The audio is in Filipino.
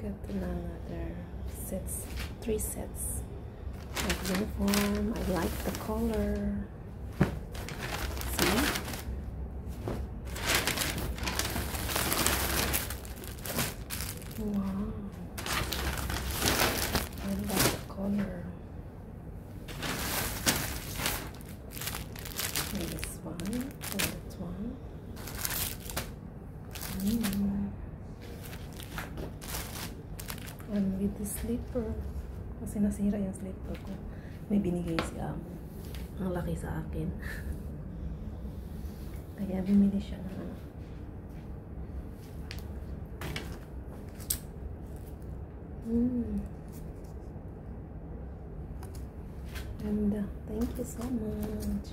got another sets, 3 sets of uniform. I like the color. See? Wow. I love the color. This one, and that one. And with the slipper, kasi nasira yung slipper ko. May binigay si Amo. Ang laki sa akin. Kaya bumili siya ng ano. And thank you so much.